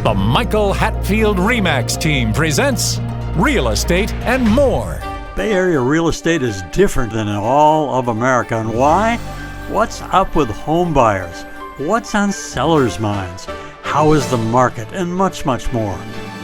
The Michael Hatfield RE/MAX team presents Real Estate and More. Bay Area real estate is different than in all of America. And why? What's up with home buyers? What's on sellers' minds? How is the market? And much, much more.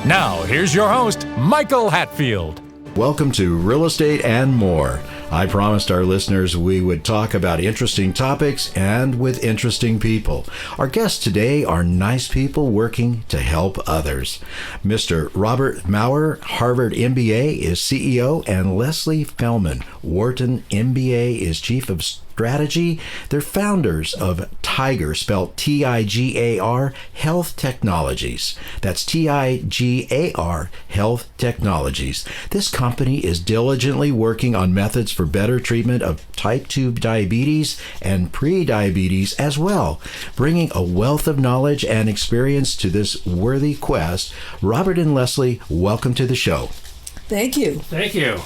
Now, here's your host, Michael Hatfield. Welcome to Real Estate and More. I promised our listeners we would talk about interesting topics and with interesting people. Our guests today are nice people working to help others. Mr. Robert Maurer, Harvard MBA, is CEO, and Lesli Fellman, Wharton MBA, is Chief of Strategy. They're founders of TIGAR, spelled TIGAR Health Technologies. That's TIGAR Health Technologies. This company is diligently working on methods for better treatment of type 2 diabetes and pre-diabetes as well, bringing a wealth of knowledge and experience to this worthy quest. Robert and Lesli, welcome to the show. Thank you. Thank you.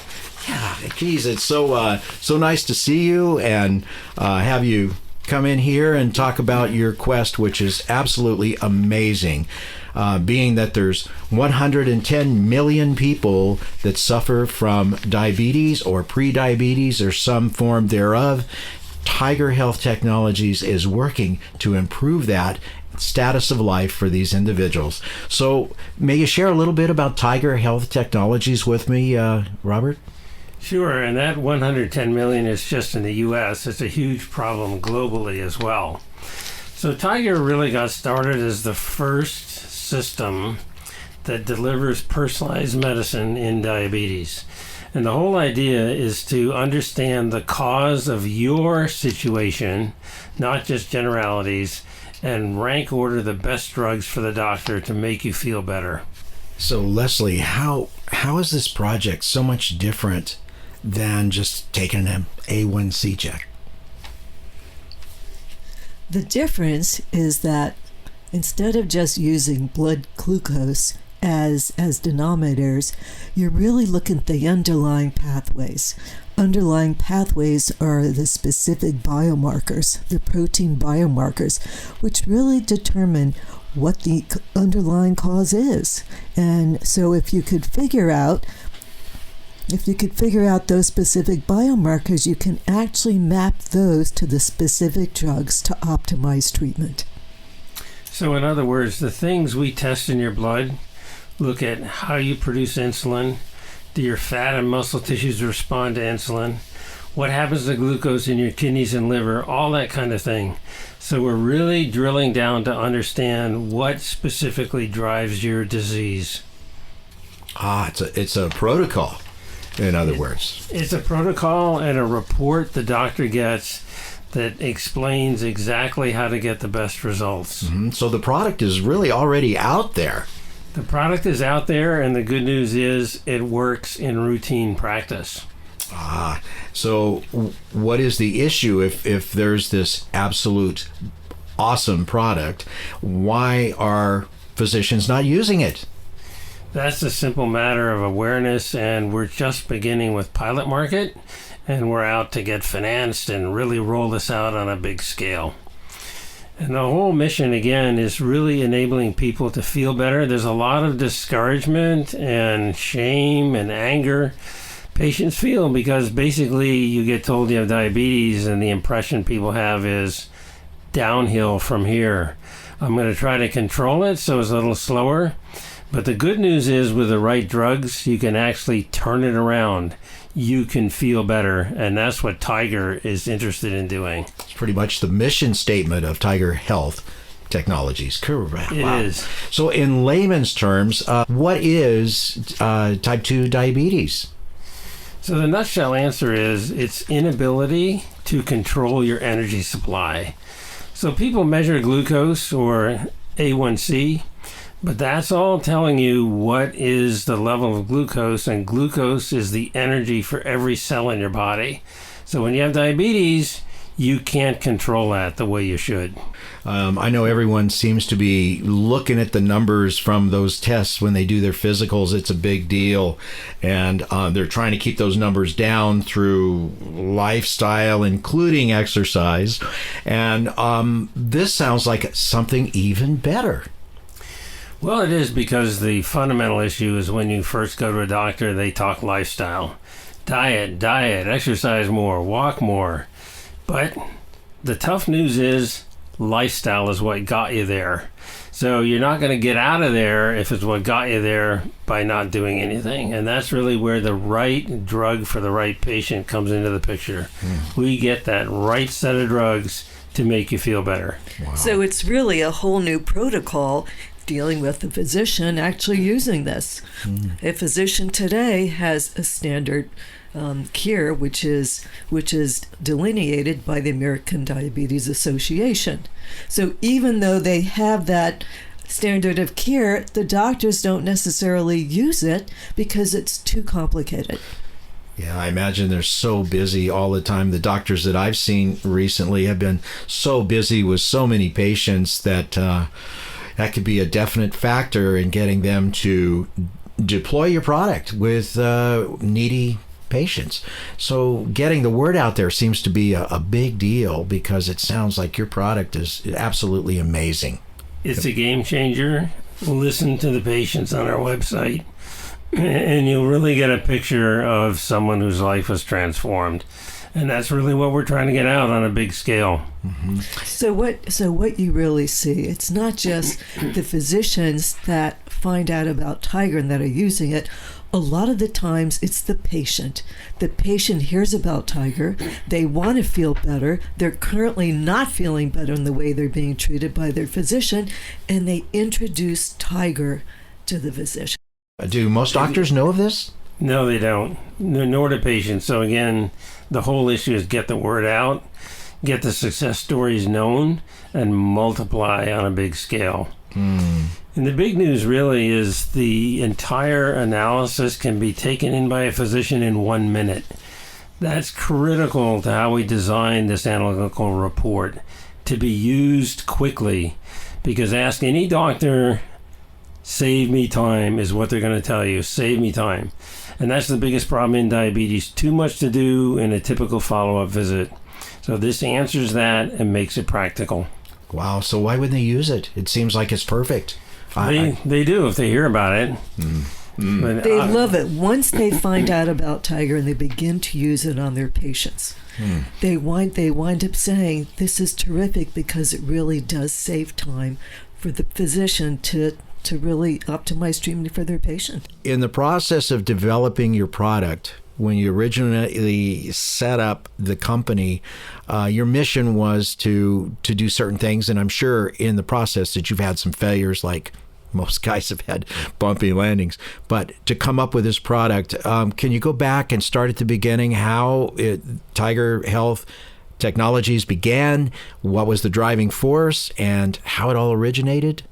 Yeah, geez, it's so nice to see you and have you come in here and talk about your quest, which is absolutely amazing. Being that there's 110 million people that suffer from diabetes or pre-diabetes or some form thereof, TIGAR Health Technologies is working to improve that status of life for these individuals. So may you share a little bit about TIGAR Health Technologies with me, Robert? Sure, and that 110 million is just in the U.S. It's a huge problem globally as well. So TIGAR really got started as the first system that delivers personalized medicine in diabetes. And the whole idea is to understand the cause of your situation, not just generalities, and rank order the best drugs for the doctor to make you feel better. So Lesli, how is this project so much different than just taking an A1C check? The difference is that instead of just using blood glucose as denominators, you're really looking at the underlying pathways. Underlying pathways are the specific biomarkers, the protein biomarkers, which really determine what the underlying cause is. And so if you could figure out those specific biomarkers, you can actually map those to the specific drugs to optimize treatment. So in other words, the things we test in your blood look at how you produce insulin, do your fat and muscle tissues respond to insulin, what happens to glucose in your kidneys and liver, all that kind of thing. So we're really drilling down to understand what specifically drives your disease. It's a protocol. In other words, it's a protocol and a report the doctor gets that explains exactly how to get the best results. Mm-hmm. So the product is really already out there. The product is out there, and the good news is it works in routine practice. So what is the issue if there's this absolute awesome product? Why are physicians not using it? That's a simple matter of awareness, and we're just beginning with pilot market, and we're out to get financed and really roll this out on a big scale. And the whole mission, again, is really enabling people to feel better. There's a lot of discouragement and shame and anger patients feel because basically you get told you have diabetes, and the impression people have is downhill from here. I'm going to try to control it so it's a little slower. But the good news is with the right drugs, you can actually turn it around. You can feel better, and that's what TIGAR is interested in doing. It's pretty much the mission statement of TIGAR Health Technologies. Correct. It is. So in layman's terms, what is type 2 diabetes? So the nutshell answer is its inability to control your energy supply. So people measure glucose or A1C, but that's all telling you what is the level of glucose, and glucose is the energy for every cell in your body. So when you have diabetes, you can't control that the way you should. I know everyone seems to be looking at the numbers from those tests when they do their physicals. It's a big deal. And they're trying to keep those numbers down through lifestyle, including exercise. And this sounds like something even better. Well, it is, because the fundamental issue is when you first go to a doctor, they talk lifestyle. Diet, exercise more, walk more. But the tough news is lifestyle is what got you there. So you're not going to get out of there if it's what got you there by not doing anything. And that's really where the right drug for the right patient comes into the picture. We get that right set of drugs to make you feel better. Wow. So it's really a whole new protocol dealing with the physician actually using this. A physician today has a standard care, which is delineated by the American Diabetes Association. So even though they have that standard of care, the doctors don't necessarily use it because it's too complicated. Yeah, I imagine they're so busy all the time. The doctors that I've seen recently have been so busy with so many patients that that could be a definite factor in getting them to deploy your product with needy patients. So getting the word out there seems to be a big deal, because it sounds like your product is absolutely amazing. It's a game changer. Listen to the patients on our website, and you'll really get a picture of someone whose life was transformed. And that's really what we're trying to get out on a big scale. So what you really see, it's not just the physicians that find out about TIGAR and that are using it. A lot of the times it's the patient. The patient hears about TIGAR. They want to feel better. They're currently not feeling better in the way they're being treated by their physician, and they introduce TIGAR to the physician. Do most doctors know of this? No, they don't. Nor do patients. So again, the whole issue is get the word out, get the success stories known, and multiply on a big scale. And the big news really is the entire analysis can be taken in by a physician in 1 minute. That's critical to how we design this analytical report, to be used quickly, because ask any doctor, save me time, is what they're going to tell you. Save me time. And that's the biggest problem in diabetes. Too much to do in a typical follow-up visit. So this answers that and makes it practical. Wow, so why wouldn't they use it? It seems like it's perfect. They do if they hear about it. But They love it. Once they find out about TIGAR and they begin to use it on their patients, they wind up saying, this is terrific, because it really does save time for the physician to really optimize treatment for their patient. In the process of developing your product, when you originally set up the company, your mission was to do certain things, and I'm sure in the process that you've had some failures, like most guys have had bumpy landings. But to come up with this product, can you go back and start at the beginning, how TIGAR Health Technologies began, what was the driving force, and how it all originated?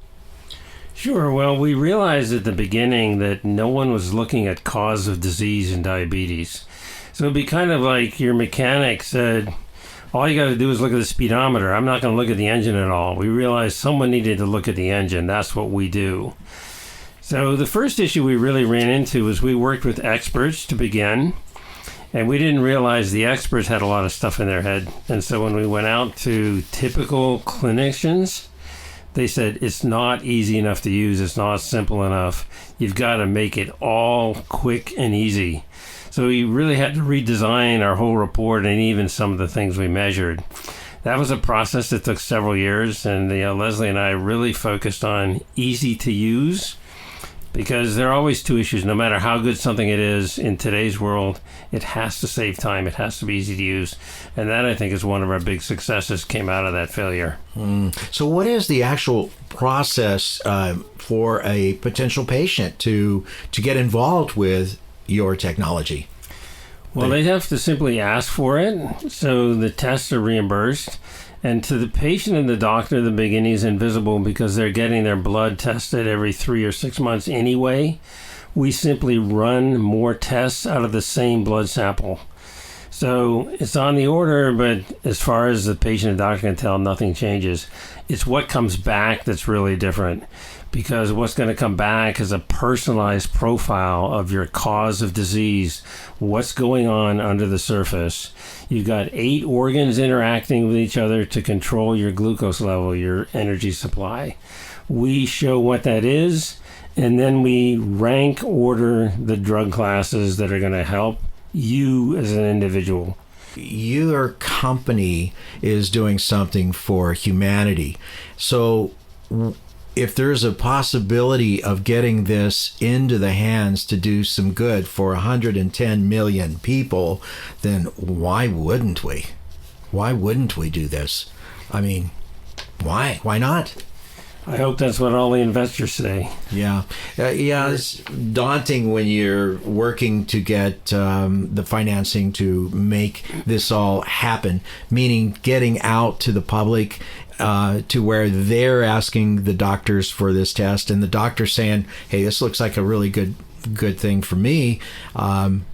Sure. Well, we realized at the beginning that no one was looking at cause of disease in diabetes. So it'd be kind of like your mechanic said, all you got to do is look at the speedometer. I'm not going to look at the engine at all. We realized someone needed to look at the engine. That's what we do. So the first issue we really ran into was we worked with experts to begin, and we didn't realize the experts had a lot of stuff in their head. And so when we went out to typical clinicians, they said, it's not easy enough to use. It's not simple enough. You've got to make it all quick and easy. So we really had to redesign our whole report and even some of the things we measured. That was a process that took several years, and Lesli and I really focused on easy to use, because there are always two issues. No matter how good something it is in today's world, it has to save time. It has to be easy to use. And that, I think, is one of our big successes came out of that failure. So what is the actual process for a potential patient to get involved with your technology? Well, they have to simply ask for it. So the tests are reimbursed. And to the patient and the doctor, the beginning is invisible because they're getting their blood tested every 3 or 6 months anyway. We simply run more tests out of the same blood sample. So it's on the order, but as far as the patient and doctor can tell, nothing changes. It's what comes back that's really different, because what's going to come back is a personalized profile of your cause of disease, what's going on under the surface. You've got 8 organs interacting with each other to control your glucose level, your energy supply. We show what that is, and then we rank order the drug classes that are going to help you as an individual. Your company is doing something for humanity. So if there's a possibility of getting this into the hands to do some good for 110 million people, then why wouldn't we? Why wouldn't we do this? I mean, why? Why not? I hope that's what all the investors say. Yeah. It's daunting when you're working to get the financing to make this all happen, meaning getting out to the public to where they're asking the doctors for this test and the doctor saying, hey, this looks like a really good thing for me.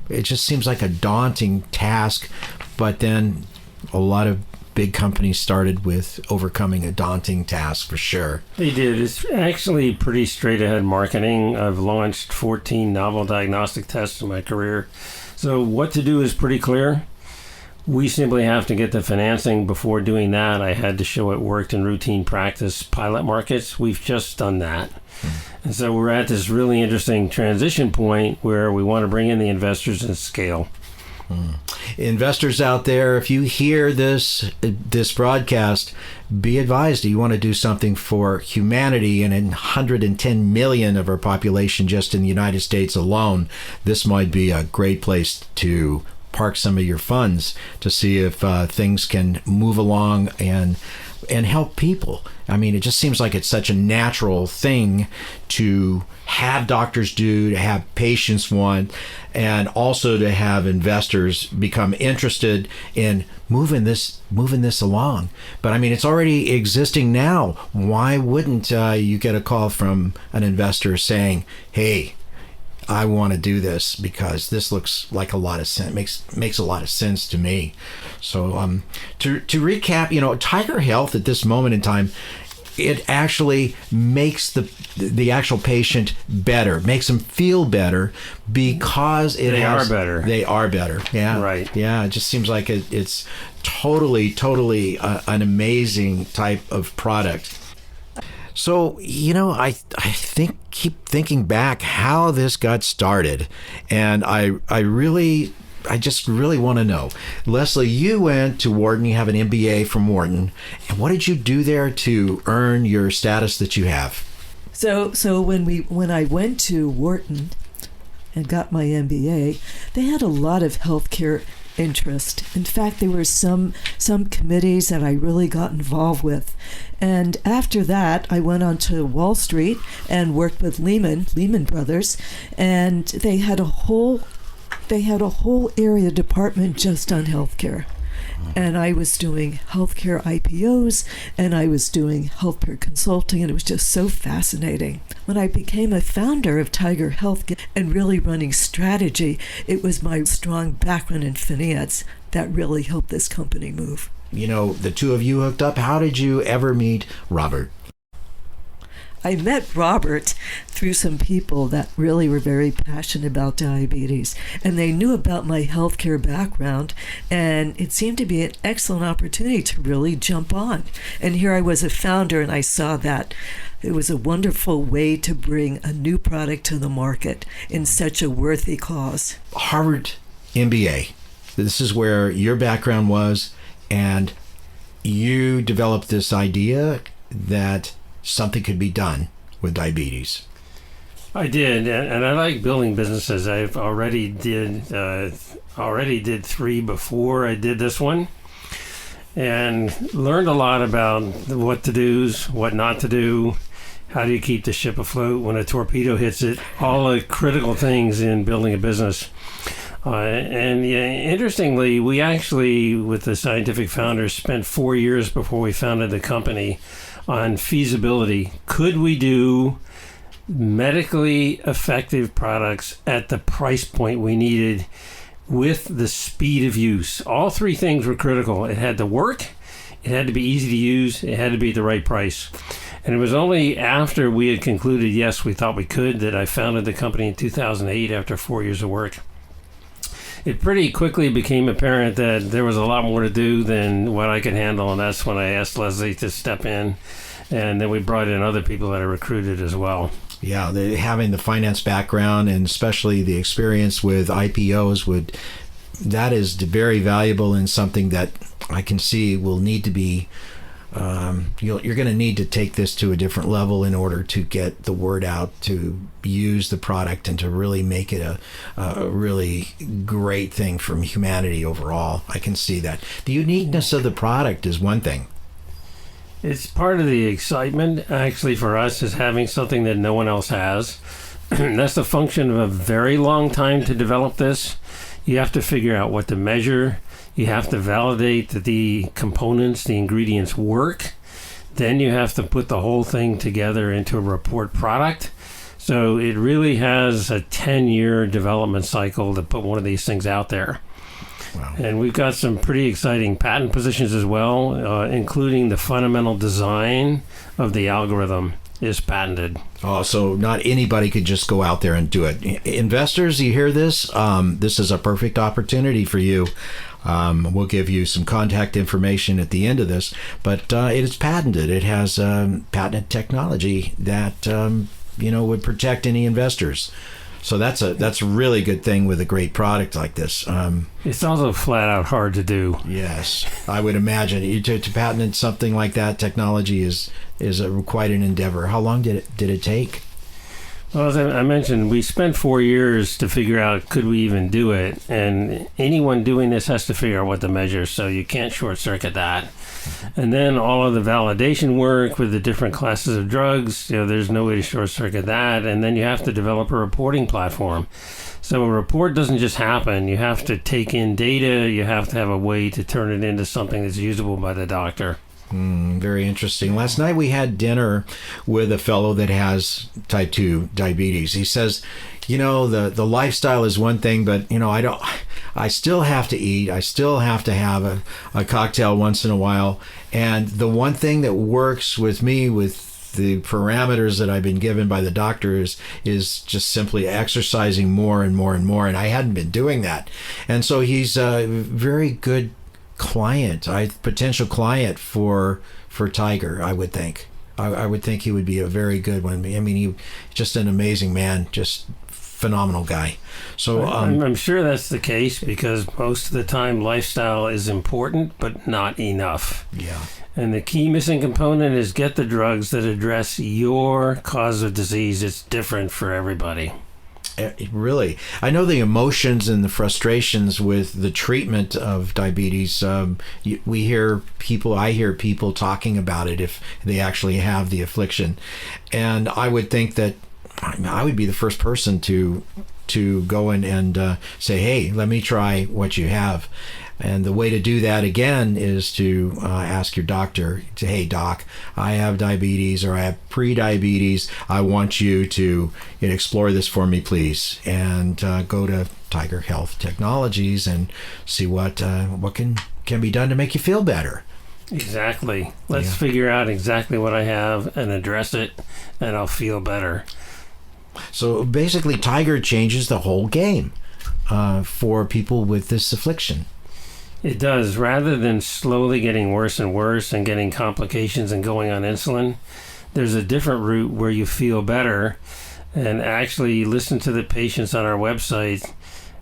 It just seems like a daunting task, but then a lot of big companies started with overcoming a daunting task for sure. They did. It's actually pretty straight ahead marketing. I've launched 14 novel diagnostic tests in my career. So what to do is pretty clear. We simply have to get the financing. Before doing that, I had to show it worked in routine practice pilot markets. We've just done that. And so we're at this really interesting transition point where we want to bring in the investors and scale. Investors out there, if you hear this broadcast, be advised you want to do something for humanity and in 110 million of our population just in the United States alone. This might be a great place to park some of your funds to see if things can move along and help people. I mean, it just seems like it's such a natural thing to have doctors do, to have patients want, and also to have investors become interested in moving this along. But I mean, it's already existing now. Why wouldn't you get a call from an investor saying, hey, I want to do this because this looks like a lot of sense, makes a lot of sense to me. So to recap, TIGAR Health at this moment in time, it actually makes the actual patient better, makes them feel better because they are better. They are better. Yeah. Right. Yeah. It just seems like it's totally an amazing type of product. So, keep thinking back how this got started. And I just really want to know. Lesli, you went to Wharton. You have an MBA from Wharton. And what did you do there to earn your status that you have? So when I went to Wharton and got my MBA, they had a lot of healthcare interest. In fact, there were some committees that I really got involved with. And after that, I went on to Wall Street and worked with Lehman Brothers, and they had a whole area department just on healthcare. And I was doing healthcare IPOs, and I was doing healthcare consulting, and it was just so fascinating. When I became a founder of TIGAR Health and really running strategy, it was my strong background in finance that really helped this company move. The two of you hooked up. How did you ever meet Robert? I met Robert through some people that really were very passionate about diabetes, and they knew about my healthcare background, and it seemed to be an excellent opportunity to really jump on. And here I was a founder, and I saw that it was a wonderful way to bring a new product to the market in such a worthy cause. Harvard MBA. This is where your background was, and you developed this idea that something could be done with diabetes. I did, and I like building businesses. I've already did 3 before I did this one, and learned a lot about what to do, what not to do, how do you keep the ship afloat when a torpedo hits it, all the critical things in building a business. Interestingly, we actually, with the scientific founders, spent 4 years before we founded the company on feasibility. Could we do medically effective products at the price point we needed with the speed of use? All 3 things were critical. It had to work, it had to be easy to use, it had to be at the right price. And it was only after we had concluded, yes, we thought we could, that I founded the company in 2008 after 4 years of work. It pretty quickly became apparent that there was a lot more to do than what I could handle, and that's when I asked Lesli to step in And then we brought in other people that are recruited as well. Yeah, having the finance background and especially the experience with IPOs that is very valuable and something that I can see will need to be. You're going to need to take this to a different level in order to get the word out, to use the product, and to really make it a really great thing for humanity overall. I can see that. The uniqueness of the product is one thing. It's part of the excitement, actually, for us, is having something that no one else has. That's the function of a very long time to develop this. You have to figure out what to measure. You have to validate that the components, the ingredients work. Then you have to put the whole thing together into a report product. So it really has a 10-year development cycle to put one of these things out there. Wow. And we've got some pretty exciting patent positions as well, including the fundamental design of the algorithm is patented. Oh, so not anybody could just go out there and do it. Investors, you hear this? This is a perfect opportunity for you. We'll give you some contact information at the end of this, but it is patented. It has patented technology that would protect any investors. So that's a really good thing with a great product like this. It's also flat out hard to do. Yes, I would imagine to patent something like that technology is quite an endeavor. How long did it take? Well, as I mentioned, we spent 4 years to figure out could we even do it, and anyone doing this has to figure out what to measure, so you can't short circuit that. And then all of the validation work with the different classes of drugs, there's no way to short circuit that, and then you have to develop a reporting platform. So a report doesn't just happen. You have to take in data. You have to have a way to turn it into something that's usable by the doctor. Very interesting. Last night we had dinner with a fellow that has type 2 diabetes. He says, the lifestyle is one thing, but I still have to eat. I still have to have a cocktail once in a while. And the one thing that works with me with the parameters that I've been given by the doctor is just simply exercising more and more and more. And I hadn't been doing that. And so he's a very good potential client for TIGAR, I would think. I would think he would be a very good one. I mean, he's just an amazing man, just phenomenal guy. So I'm sure that's the case because most of the time lifestyle is important, but not enough. Yeah. And the key missing component is get the drugs that address your cause of disease. It's different for everybody. Really, I know the emotions and the frustrations with the treatment of diabetes. I hear people talking about it if they actually have the affliction, and I would think that I would be the first person to go in and say, hey, let me try what you have. And the way to do that, again, is to ask your doctor, hey, doc, I have diabetes or I have pre-diabetes. I want you to explore this for me, please. And go to TIGAR Health Technologies and see what can be done to make you feel better. Exactly. Let's figure out exactly what I have and address it, and I'll feel better. So basically, TIGAR changes the whole game for people with this affliction. It does. Rather than slowly getting worse and worse and getting complications and going on insulin, there's a different route where you feel better and actually listen to the patients on our website.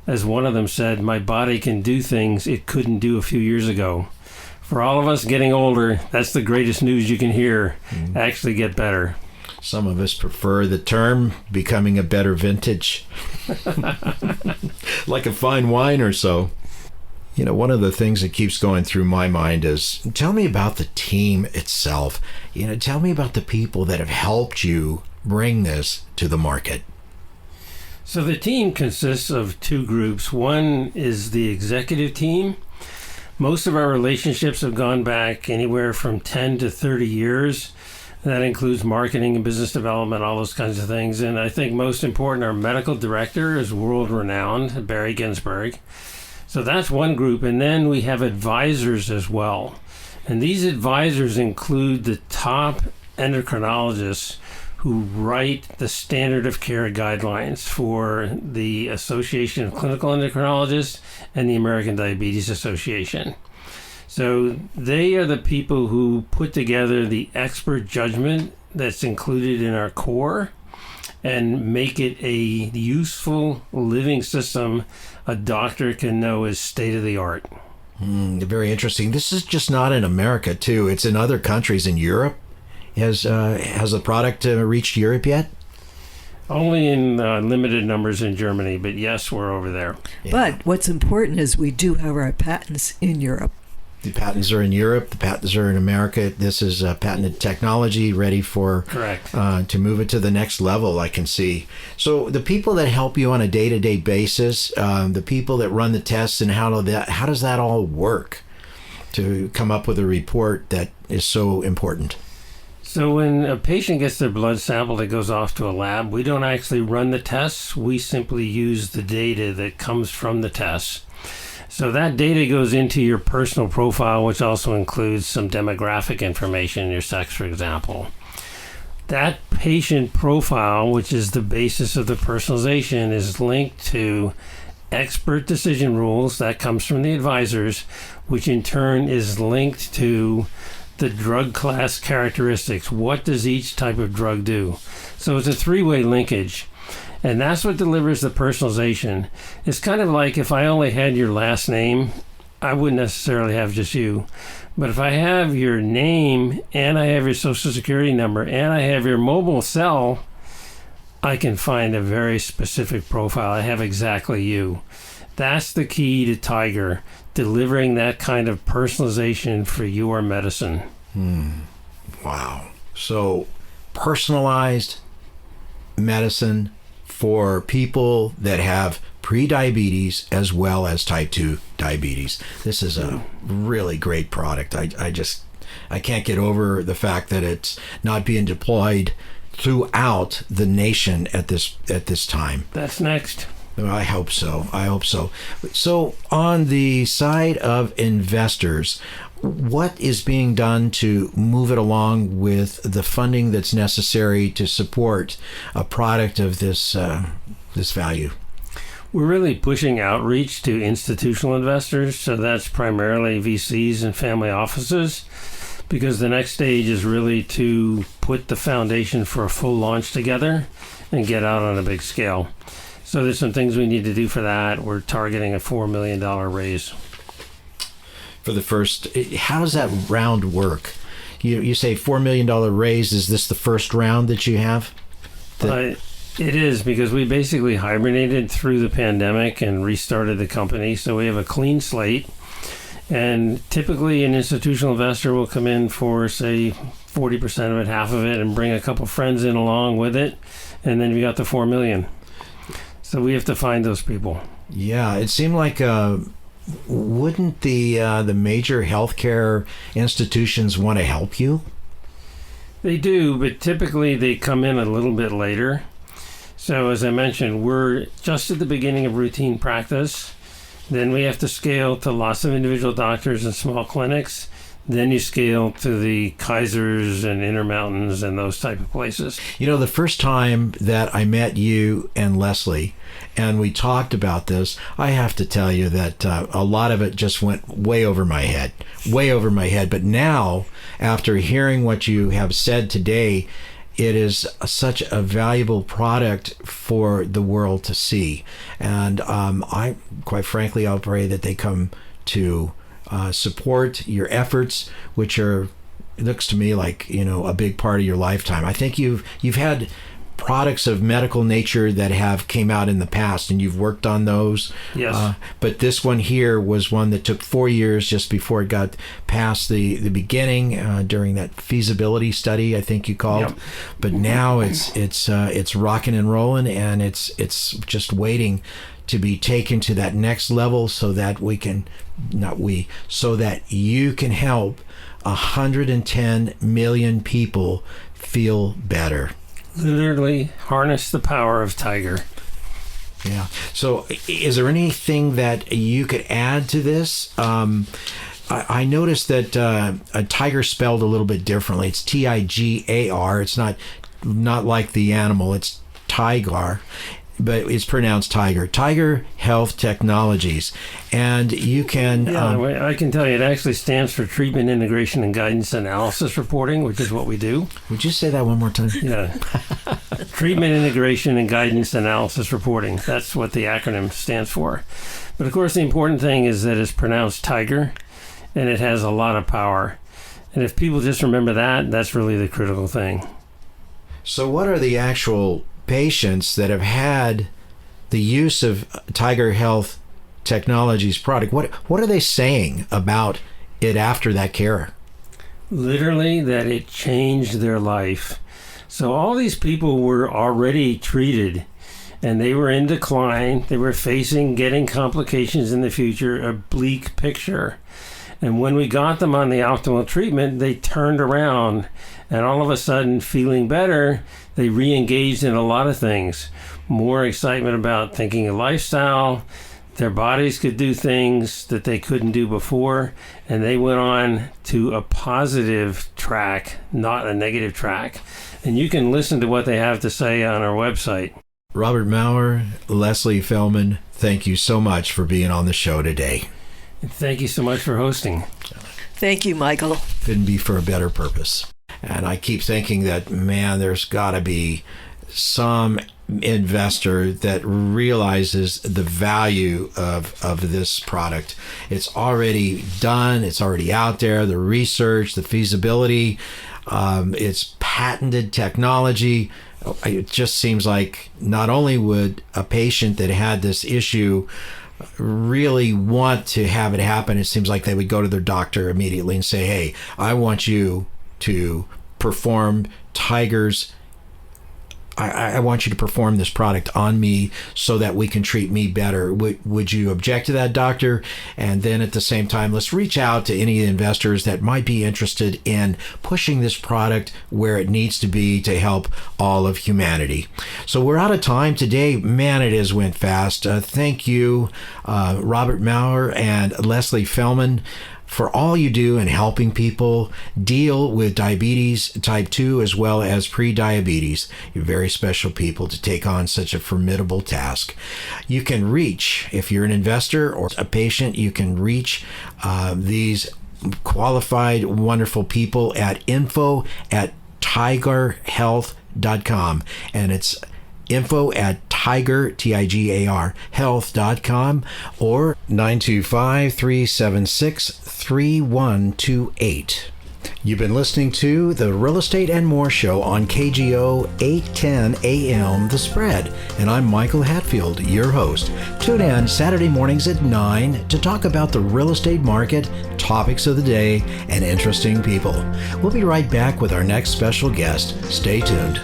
As one of them said, my body can do things it couldn't do a few years ago. For all of us getting older, that's the greatest news you can hear. Actually get better. Some of us prefer the term becoming a better vintage. Like a fine wine or so. One of the things that keeps going through my mind is, tell me about the team itself. Tell me about the people that have helped you bring this to the market. So the team consists of two groups. One is the executive team. Most of our relationships have gone back anywhere from 10 to 30 years. That includes marketing and business development, all those kinds of things. And I think most important, our medical director is world-renowned, Barry Ginsberg. So that's one group. And then we have advisors as well. And these advisors include the top endocrinologists who write the standard of care guidelines for the Association of Clinical Endocrinologists and the American Diabetes Association. So they are the people who put together the expert judgment that's included in our core and make it a useful living system a doctor can know is state of the art. Very interesting. This is just not in America, too. It's in other countries in Europe. Has the product reached Europe yet? Only in limited numbers in Germany, but yes, we're over there. Yeah. But what's important is we do have our patents in Europe. The patents are in Europe. The patents are in America. This is patented technology ready for Correct. To move it to the next level, I can see. So the people that help you on a day-to-day basis, the people that run the tests, and how does that all work to come up with a report that is so important? So when a patient gets their blood sample that goes off to a lab, we don't actually run the tests. We simply use the data that comes from the tests. So that data goes into your personal profile, which also includes some demographic information, your sex, for example. That patient profile, which is the basis of the personalization, is linked to expert decision rules. That comes from the advisors, which in turn is linked to the drug class characteristics. What does each type of drug do? So it's a three-way linkage. And that's what delivers the personalization. It's kind of like if I only had your last name, I wouldn't necessarily have just you. But if I have your name and I have your social security number and I have your mobile cell, I can find a very specific profile. I have exactly you. That's the key to TIGAR, delivering that kind of personalization for your medicine. Wow. So personalized medicine for people that have pre-diabetes as well as type 2 diabetes. This is a really great product. I can't get over the fact that it's not being deployed throughout the nation at this time. That's next. I hope so. So on the side of investors, what is being done to move it along with the funding that's necessary to support a product of this value? We're really pushing outreach to institutional investors, so that's primarily VCs and family offices, because the next stage is really to put the foundation for a full launch together and get out on a big scale. So there's some things we need to do for that. We're targeting a $4 million raise. For the first, how does that round work? You say $4 million raise. Is this the first round that you have? It is, because we basically hibernated through the pandemic and restarted the company. So we have a clean slate. And typically an institutional investor will come in for, say, 40% of it, half of it, and bring a couple friends in along with it. And then we got the $4 million. So we have to find those people. Yeah, it seemed like wouldn't the major healthcare institutions want to help you? They do, but typically they come in a little bit later. So as I mentioned, we're just at the beginning of routine practice. Then we have to scale to lots of individual doctors and small clinics. Then you scale to the Kaisers and Intermountains and those type of places. You know, the first time that I met you and Lesli and we talked about this, I have to tell you that a lot of it just went way over my head. But now, after hearing what you have said today, it is such a valuable product for the world to see. And I, quite frankly, I'll pray that they come to support your efforts, which are, it looks to me like, a big part of your lifetime. I think you've had products of medical nature that have came out in the past, and you've worked on those. Yes. But this one here was one that took 4 years just before it got past the beginning during that feasibility study, I think you called. Yep. But now it's rocking and rolling, and it's just waiting to be taken to that next level so that so that you can help 110 million people feel better. Literally harness the power of TIGAR. Yeah. So is there anything that you could add to this? I noticed that TIGAR spelled a little bit differently. It's TIGAR. It's not like the animal. It's TIGAR. but it's pronounced TIGAR. TIGAR Health Technologies. And you can... I can tell you it actually stands for Treatment Integration and Guidance Analysis Reporting, which is what we do. Would you say that one more time? Yeah. Treatment Integration and Guidance Analysis Reporting. That's what the acronym stands for. But of course, the important thing is that it's pronounced TIGAR, and it has a lot of power. And if people just remember that, that's really the critical thing. So what are the actual patients that have had the use of TIGAR Health Technologies product? What are they saying about it after that care? Literally that it changed their life. So all these people were already treated and they were in decline. They were facing getting complications in the future, a bleak picture. And when we got them on the optimal treatment, they turned around and all of a sudden, feeling better, they re-engaged in a lot of things. More excitement about thinking of lifestyle. Their bodies could do things that they couldn't do before. And they went on to a positive track, not a negative track. And you can listen to what they have to say on our website. Robert Maurer, Lesli Fellman, thank you so much for being on the show today. Thank you so much for hosting. Thank you, Michael. Couldn't be for a better purpose. And I keep thinking that, man, there's got to be some investor that realizes the value of this product. It's already done. It's already out there. The research, the feasibility, it's patented technology. It just seems like not only would a patient that had this issue really want to have it happen, it seems like they would go to their doctor immediately and say, hey, I want you to perform TIGAR's I want you to perform this product on me so that we can treat me better. Would you object to that, doctor? And then at the same time, let's reach out to any investors that might be interested in pushing this product where it needs to be to help all of humanity. So we're out of time today. Man, it went fast. Thank you, Robert Maurer and Lesli Fellman, for all you do in helping people deal with diabetes type 2 as well as pre-diabetes. You're very special people to take on such a formidable task. You can reach, if you're an investor or a patient, you can reach these qualified, wonderful people at info@tigarhealth.com. And it's info@tigar, TIGAR, health.com or 925-376-3128. You've been listening to the Real Estate and More Show on KGO 810 AM The Spread, and I'm Michael Hatfield, your host. Tune in Saturday mornings at 9 to talk about the real estate market, topics of the day, and interesting people. We'll be right back with our next special guest. Stay tuned.